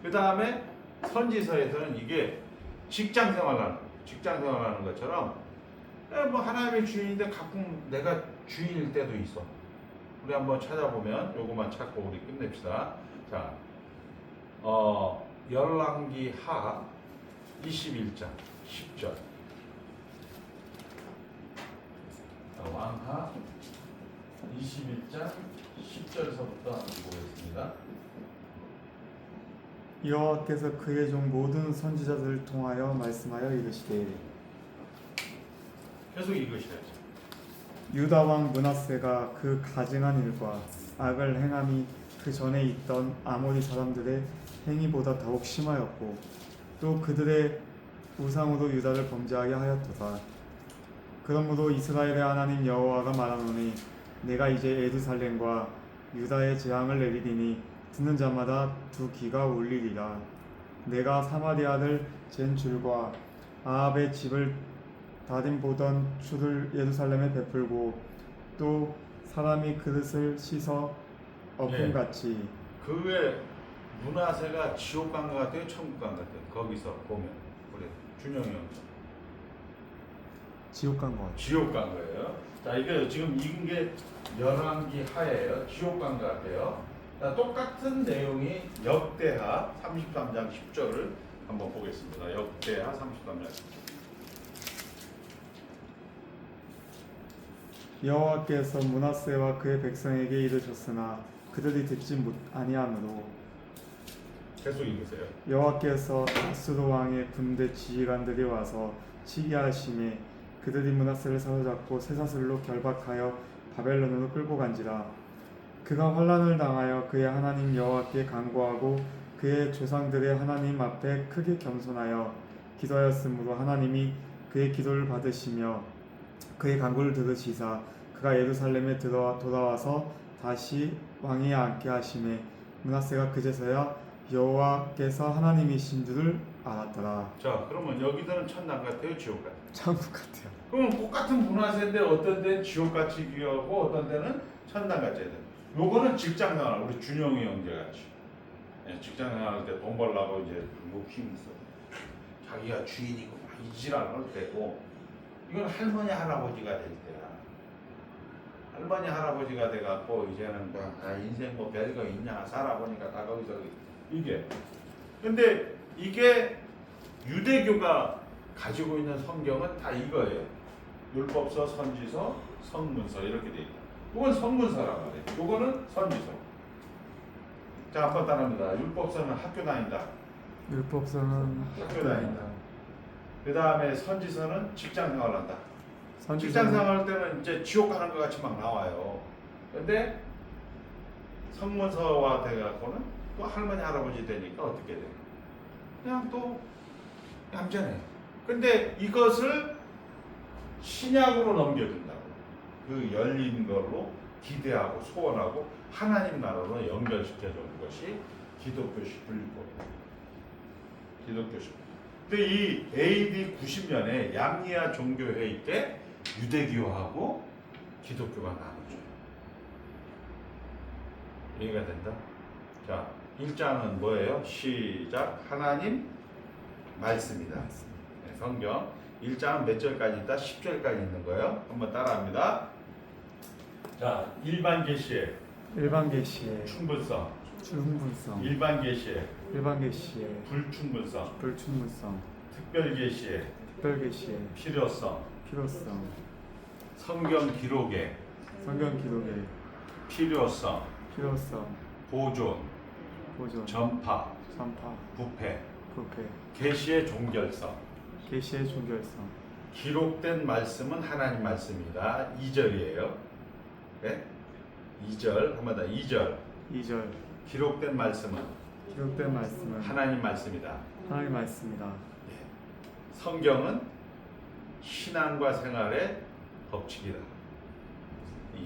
그 다음에 선지서에서는 이게 직장 생활하는 것처럼 뭐 하나님의 주인인데 가끔 내가 주인일 때도 있어. 우리 한번 찾아보면 요거만 찾고 우리 끝냅시다. 자, 열왕기하 21장 10절. 왕하 21장 10절서부터 한번 보겠습니다. 여호와께서 그의 종 모든 선지자들을 통하여 말씀하여 이르시되 계속 읽으셔야죠. 유다 왕 므낫세가 그 가증한 일과 악을 행함이 그 전에 있던 아모리 사람들의 행위보다 더욱 심하였고 또 그들의 우상으로 유다를 범죄하게 하였도다. 그러므로 이스라엘의 하나님 여호와가 말하노니 내가 이제 예루살렘과 유다의 재앙을 내리리니 듣는 자마다 두 귀가 울리리라. 내가 사마리아를 잰 줄과 아합의 집을 다림 보던 줄을 예루살렘에 베풀고 또 사람이 그릇을 씻어 엎음같이. 그 외 문하세가 지옥 간 것 같아요, 천국 간 것 같아요. 거기서 보면 우리 준영이 형 지옥 간 것 같아요. 지옥 간 거예요. 자, 이게 지금 읽은 게 열왕기 하예요. 지옥 간 것 같아요. 자, 똑같은 내용이 역대하 33장 10절을 한번 보겠습니다. 역대하 33장 10절. 여호와께서 므낫세와 그의 백성에게 이르셨으나 그들이 듣지 아니하므로 계속 읽으세요. 여호와께서 다스로 왕의 군대 지휘관들이 와서 치게 하심에 그들이 므낫세를 사로잡고 쇠사슬로 결박하여 바벨론으로 끌고 간지라. 그가 환난을 당하여 그의 하나님 여호와께 간구하고 그의 조상들의 하나님 앞에 크게 겸손하여 기도하였으므로 하나님이 그의 기도를 받으시며 그의 간구를 들으시사 그가 예루살렘에 돌아와서 다시 왕위에 앉게 하심에 므낫세가 그제서야 여호와께서 하나님이신 줄을 알았더라. 자, 그러면 여기서는 천당 같아요, 지옥 같아요? 천국 같아요. 그럼 똑같은 문화세인데 어떤 데는 지옥같이 기하고 어떤 데는 천당같이 해야 돼. 요거는 직장 생활, 우리 준영이 형제같이. 예, 직장 생활할 때 돈 벌려고 이제 욕심이 있어. 자기가 주인이고 막 이지랄 할 때고, 이건 할머니 할아버지가 될 때야. 할머니 할아버지가 돼갖고 이제는 뭐 인생 뭐 별거 있냐 살아보니까 다 거기서 이게. 근데 이게 유대교가 가지고 있는 성경은 다 이거예요. 율법서, 선지서, 성문서 이렇게 돼 있다. 이건 성문서라고 그래. 이거는 선지서. 자, 한번 따라합니다. 율법서는 학교 다닌다. 율법서는 학교 다닌다. 그 다음에 선지서는 직장 생활한다. 직장 선지서는 생활할 때는 이제 지옥 가는 것 같이 막 나와요. 근데 성문서와 돼갖고는 또 할머니 할아버지 되니까 어떻게 돼? 그냥 또 얌전해. 근데 이것을 신약으로 넘겨준다고. 그 열린 걸로 기대하고 소원하고 하나님 나라로 연결시켜주는 것이 기독교식 분리법이에요. 기독교식. 근데 이 AD 90년에 얌리아 종교회의 때 유대교하고 기독교가 나눠져요. 이해가 된다? 자, 1장은 뭐예요? 시작. 하나님 말씀이다. 네, 성경 1장은 몇 절까지 있다? 10절까지 있는 거예요. 한번 따라합니다. 자, 일반 계시의 일반 계시의 충분성, 충분성, 일반 계시의 일반 계시의 불충분성, 불충분성, 특별 계시의 특별 계시의 필요성, 필요성, 성경 기록의 성경 기록의 필요성, 필요성, 보존, 보존, 전파, 전파, 부패, 부패, 계시의 종결성. 계시의 종결성. 기록된 말씀은 하나님 말씀이다. 2절이에요. 네? 2절 한번 더. 2절 2절 기록된 말씀은 기록된 말씀은 하나님 말씀이다. 하나님 말씀이다. 예. 성경은 신앙과 생활의 법칙이다.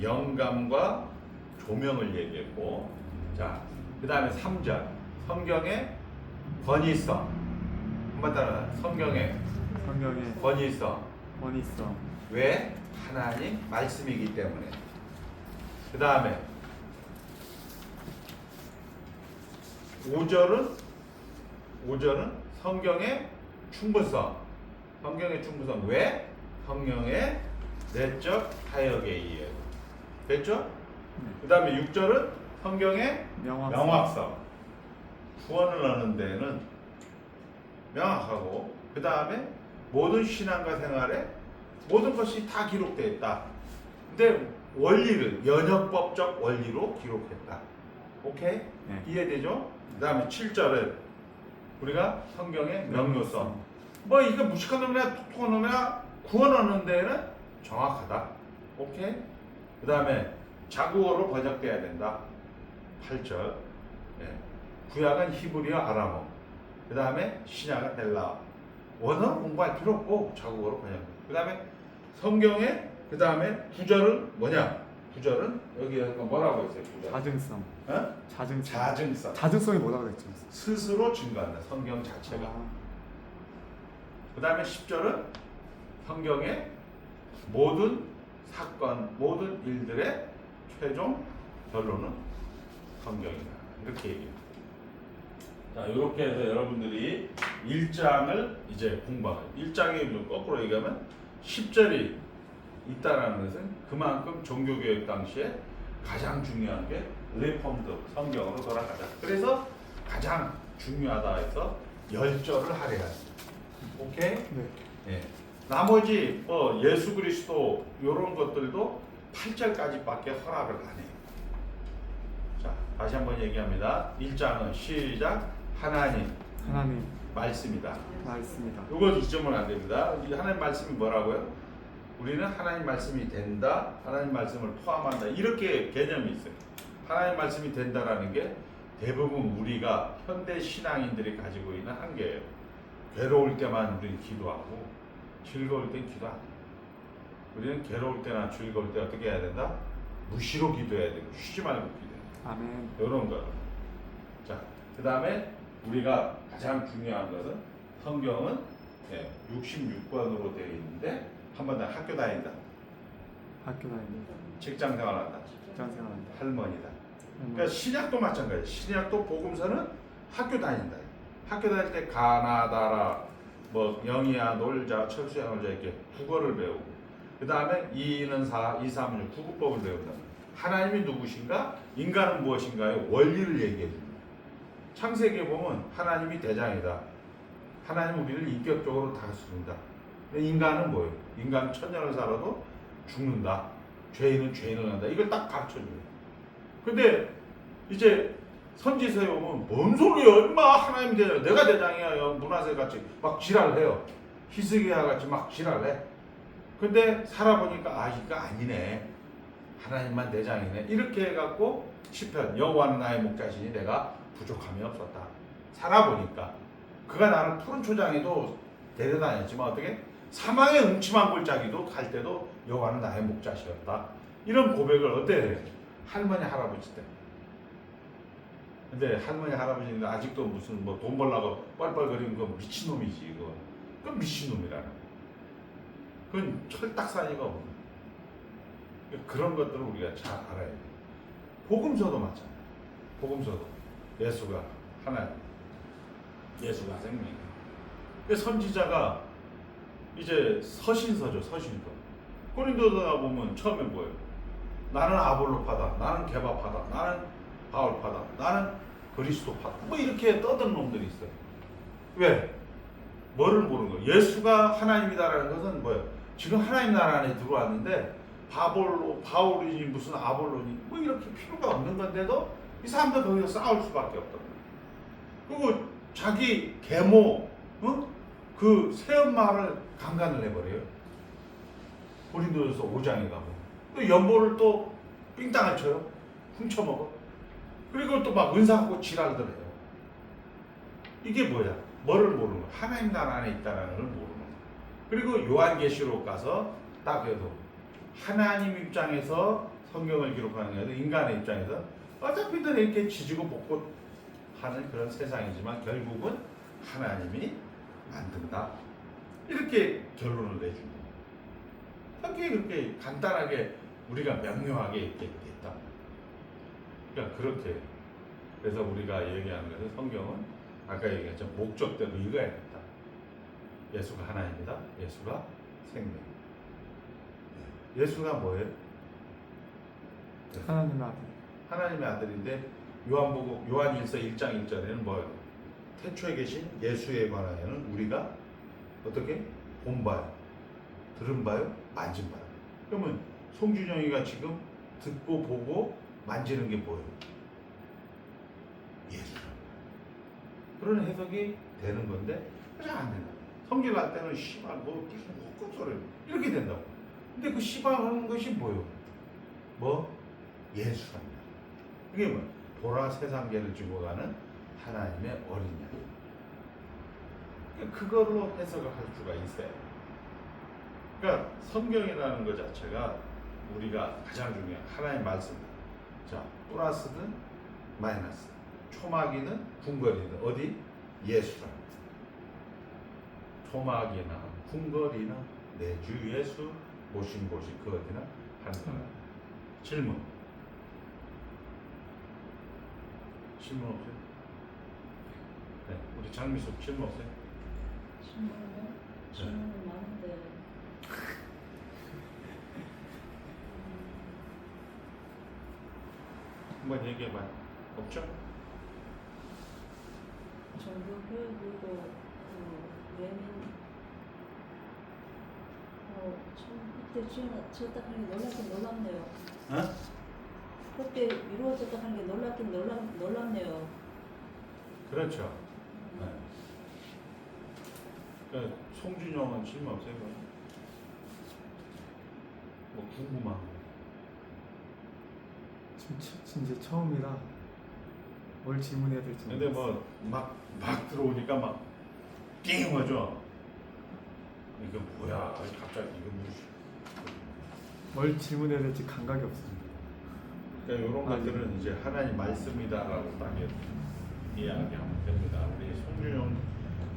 영감과 조명을 얘기했고, 자, 그 다음에 3절 성경의 권위성. 한번 따라. 성경의 성경의 권위성. 권위성. 왜? 하나님 말씀이기 때문에. 그 다음에 5절은 성경의 충분성. 성경의 충분성. 왜? 성령의 내적 타협에 의해. 됐죠? 그 다음에 6절은 성경의 명확성. 구원을 얻는 데는 명확하고, 그 다음에 모든 신앙과 생활에 모든 것이 다 기록되어 있다. 근데 원리를 연역법적 원리로 기록했다. 오케이? 네. 이해되죠? 그 다음에 7절은 우리가 성경의 명료성. 뭐 이거 무식한 놈이나 똑똑한 놈이나 구원 얻는 데는 정확하다. 오케이? 그 다음에 자국어로 번역돼야 된다. 8절. 예. 구약은 히브리어 아람어. 그 다음에 신약은 헬라어. 원어 공부할 필요 없고 자국어로 번역. 그 다음에 성경의 그 다음에 9절은 뭐냐? 9절은 여기 뭐라고 했어요? 9절. 자증성. 어? 자증성. 자증성이 뭐라고 그랬죠? 스스로 증거한다. 성경 자체가. 아, 그 다음에 10절은 성경의 모든 사건, 모든 일들의 최종 결론은 성경이다. 이렇게 얘기합니다. 자, 이렇게 해서 여러분들이 1장을 이제 공부하는, 1장이 거꾸로 얘기하면 10절이 있다라는 것은 그만큼 종교개혁 당시에 가장 중요한 게 리폼드, 성경으로 돌아가자. 그래서 가장 중요하다 해서 10절을 할애한다. 오케이? 네. 예. 나머지 뭐 예수 그리스도 이런 것들도 8절까지밖에 허락을 안 해요. 자, 다시 한번 얘기합니다. 1장은 시작. 하나님 하나님 말씀이다. 말씀이다. 이거 잊으면 안 됩니다. 이 하나님 말씀이 뭐라고요? 우리는 하나님 말씀이 된다, 하나님 말씀을 포함한다, 이렇게 개념이 있어요. 하나님 말씀이 된다라는 게 대부분 우리가 현대 신앙인들이 가지고 있는 한계예요. 괴로울 때만 우리는 기도하고 즐거울 땐 기도 안 해요. 우리는 괴로울 때나 즐거울 때 어떻게 해야 된다? 무시로 기도해야 되고 쉬지 말고 기도해야 돼요. 아멘. 이런 거. 자, 그 다음에 우리가 가장 중요한 것은 성경은 66권으로 되어 있는데 한 번 더 학교 다닌다, 학교 다닙니다. 직장 생활한다, 직장 생활합니다. 할머니다. 그러니까 신약도 마찬가지예요. 신약도 복음서는 학교 다닌다. 학교 다닐 때 가나다라, 뭐 영희야, 놀자, 철수야, 놀자 이렇게 국어를 배우고, 그 다음에 2는 4, 2, 3은 구구법을 배운다. 하나님이 누구신가? 인간은 무엇인가요? 원리를 얘기해 줍니다. 창세기에 보면 하나님이 대장이다. 하나님 우리를 인격적으로 다스린다. 근데 인간은 뭐예요? 인간은 천년을 살아도 죽는다. 죄인은 죄인을 한다. 이걸 딱 가르쳐줘요. 근데 이제 선지서에 오면 뭔 소리야? 인마 하나님 대장, 내가 대장이야. 문하세 같이 막 지랄해요. 히스기야 같이 막 지랄해. 근데 살아보니까 아 이거 아니네. 하나님만 대장이네. 이렇게 해갖고 시편 여호와는 나의 목자시니 내가 부족함이 없었다. 살아보니까 그가 나를 푸른 초장에도 데려다녔지만 어떻게 사망의 음침한 골짜기도 갈 때도 여호와는 나의 목자시였다. 이런 고백을 어때 해요? 할머니 할아버지 때. 근데 할머니 할아버지는 아직도 무슨 뭐 돈 벌라고 뻘뻘거리는 거 미친놈이지 이거. 그건 미친놈이라는 거야. 그건 철딱사니가 없는 거야. 그런 것들을 우리가 잘 알아야 돼. 복음서도 마찬가지야. 복음서도 예수가 하나님, 예수가 생명이야. 그 선지자가 이제 서신서죠, 서신서. 고린도서가 보면 처음에 뭐예요? 나는 아볼로파다, 나는 게바파다, 나는 바울파다, 나는 그리스도파다. 뭐 이렇게 떠드는 놈들이 있어요. 왜? 뭐를 모르는 거예요? 예수가 하나님이다라는 것은 뭐예요? 지금 하나님 나라 안에 들어왔는데 바울이니 무슨 아볼로니 뭐 이렇게 필요가 없는 건데도 이 사람들 거기서 싸울 수밖에 없다고. 그리고 자기 계모, 그 새엄마를 강간을 해버려요. 고린도전서 5장에 가면 또 연보를 또 삥땅을 쳐요. 훔쳐먹어. 그리고 또 막 은사하고 지랄들 해요. 이게 뭐야? 뭐를 모르는 거야? 하나님 나라 안에 있다는 걸 모르는 거야. 그리고 요한계시록 가서 딱 해도 하나님 입장에서 성경을 기록하는 게 아니라 인간의 입장에서 어차피들 이렇게 지지고 볶고 하는 그런 세상이지만 결국은 하나님이 만든다. 이렇게 결론을 내줍니다. 그렇게 간단하게 우리가 명료하게 있겠다. 그러니까 그렇게 그래서 우리가 얘기하는 것은 성경은 아까 얘기했죠. 목적대로 읽어야겠다. 예수가 하나님이다. 예수가 생명. 예수가 뭐예요? 하나님의 아들. 하나님의 아들인데 요한일서 1장 1절에는 뭐예요? 태초에 계신 예수에 관하여는 우리가 어떻게 본 바요, 들은 바요, 만진 바요. 그러면 송준영이가 지금 듣고 보고 만지는 게 뭐예요? 예수. 그런 해석이 되는 건데 그냥 안 된다. 성질 날 때는 씨발 뭐 무슨 헛소리 이렇게 된다고. 근데 그 씨발 하는 것이 뭐예요? 뭐? 예수랍니다. 그게 뭐? 보라 세상계를 지고 가는 하나님의 어린 양. 그걸로 해석을 할 수가 있어요. 그러니까 성경이라는 것 자체가 우리가 가장 중요한 하나님의 말씀. 자, 플러스든 마이너스, 초막이든 궁궐이든 어디? 예수랍니다. 초막이나 궁궐이나 내 주 예수 모신 곳이 그 어디나 하늘나라. 질문. 질문 없어요? 네, 우리 장미숙 질문 없어요? 질문이요? 질문은 많은데 한번 얘기해봐요. 없죠? 종교 교육으로 그 외민 참 그때 저 딱 놀랍긴 놀랍네요. 어? 그때 이루어졌다 하는 게 놀랍긴 놀랍네요. 그렇죠. 네. 그러니까 송준영은 질문 없어요? 뭐 궁금한 거. 진짜 처음이라 뭘 질문해야 될지 근데 뭐 막 들어오니까 막 띵하죠. 이게 뭐야? 갑자기 이거 뭘 질문해야 될지 감각이 없습니다. 그러니까 이런 것들은 이제 하나님 말씀이다라고 딱 이야기하면 됩니다. 우리 송준영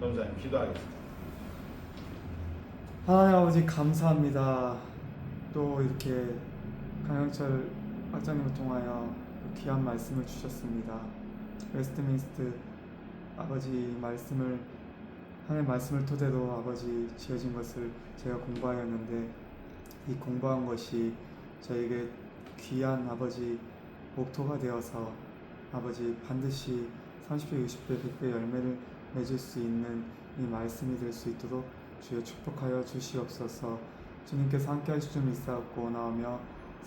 선사님 기도하겠습니다. 하나님 아버지 감사합니다. 또 이렇게 강영철 학장님을 통하여 귀한 말씀을 주셨습니다. 웨스트민스트 아버지 말씀을 하나님 말씀을 토대로 아버지 지어진 것을 제가 공부하였는데 이 공부한 것이 저에게 귀한 아버지 목토가 되어서 아버지 반드시 30배, 60배, 100배 열매를 맺을 수 있는 이 말씀이 될 수 있도록 주여 축복하여 주시옵소서. 주님께서 함께 하실 줄 믿사옵고 나오며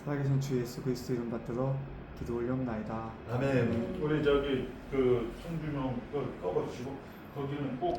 살아계신 주 예수 그리스도 이름 받들어 기도 올려옵나이다. 아멘. 우리 저기 그 송준영 거 꺼버리시고 거기는 꼭